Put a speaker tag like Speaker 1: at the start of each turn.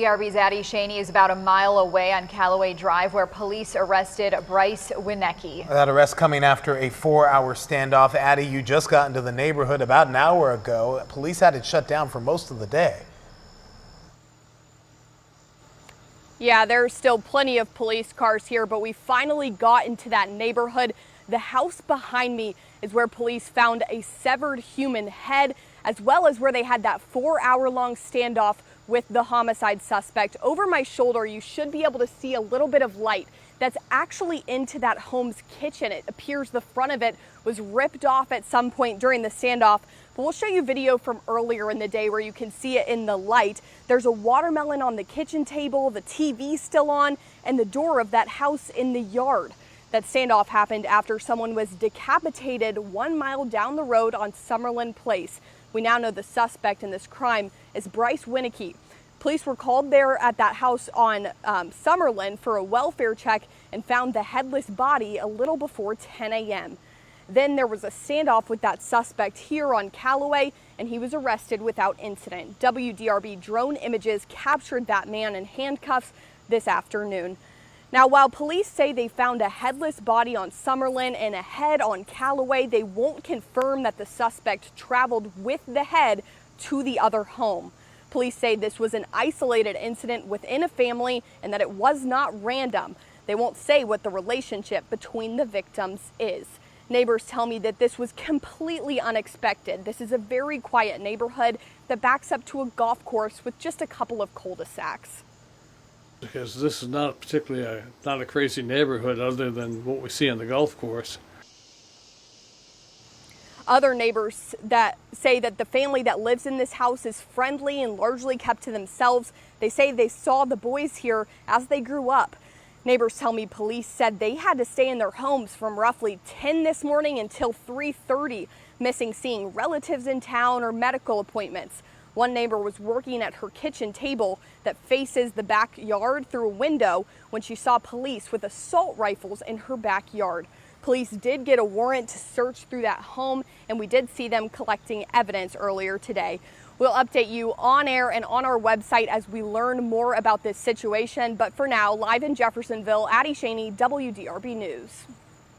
Speaker 1: WDRB's Addie Shaney is about a mile away on Callaway Drive, where police arrested Bryce Winnecke.
Speaker 2: That arrest coming after a 4-hour standoff. Addie, you just got into the neighborhood about an hour ago. Police had it shut down for most of the day.
Speaker 3: Yeah, there's still plenty of police cars here, but we finally got into that neighborhood. The house behind me is where police found a severed human head, as well as where they had that 4-hour-long standoff with the homicide suspect. Over my shoulder, you should be able to see a little bit of light that's actually into that home's kitchen. It appears the front of it was ripped off at some point during the standoff. But we'll show you video from earlier in the day where you can see it in the light. There's a watermelon on the kitchen table, the TV still on, and the door of that house in the yard. That standoff happened after someone was decapitated 1 mile down the road on Summerlin Place. We now know the suspect in this crime is Bryce Winnecke. Police were called there at that house on Summerlin for a welfare check and found the headless body a little before 10 a.m. Then there was a standoff with that suspect here on Callaway, and he was arrested without incident. WDRB drone images captured that man in handcuffs this afternoon. Now, while police say they found a headless body on Summerlin and a head on Callaway, they won't confirm that the suspect traveled with the head to the other home. Police say this was an isolated incident within a family and that it was not random. They won't say what the relationship between the victims is. Neighbors tell me that this was completely unexpected. This is a very quiet neighborhood that backs up to a golf course with just a couple of cul-de-sacs.
Speaker 4: Because this is not particularly not a crazy neighborhood other than what we see on the golf course.
Speaker 3: Other neighbors that say that the family that lives in this house is friendly and largely kept to themselves. They say they saw the boys here as they grew up. Neighbors tell me police said they had to stay in their homes from roughly 10 this morning until 3:30, missing seeing relatives in town or medical appointments. One neighbor was working at her kitchen table that faces the backyard through a window when she saw police with assault rifles in her backyard. Police did get a warrant to search through that home, and we did see them collecting evidence earlier today. We'll update you on air and on our website as we learn more about this situation. But for now, live in Jeffersonville, Addie Shaney, WDRB News.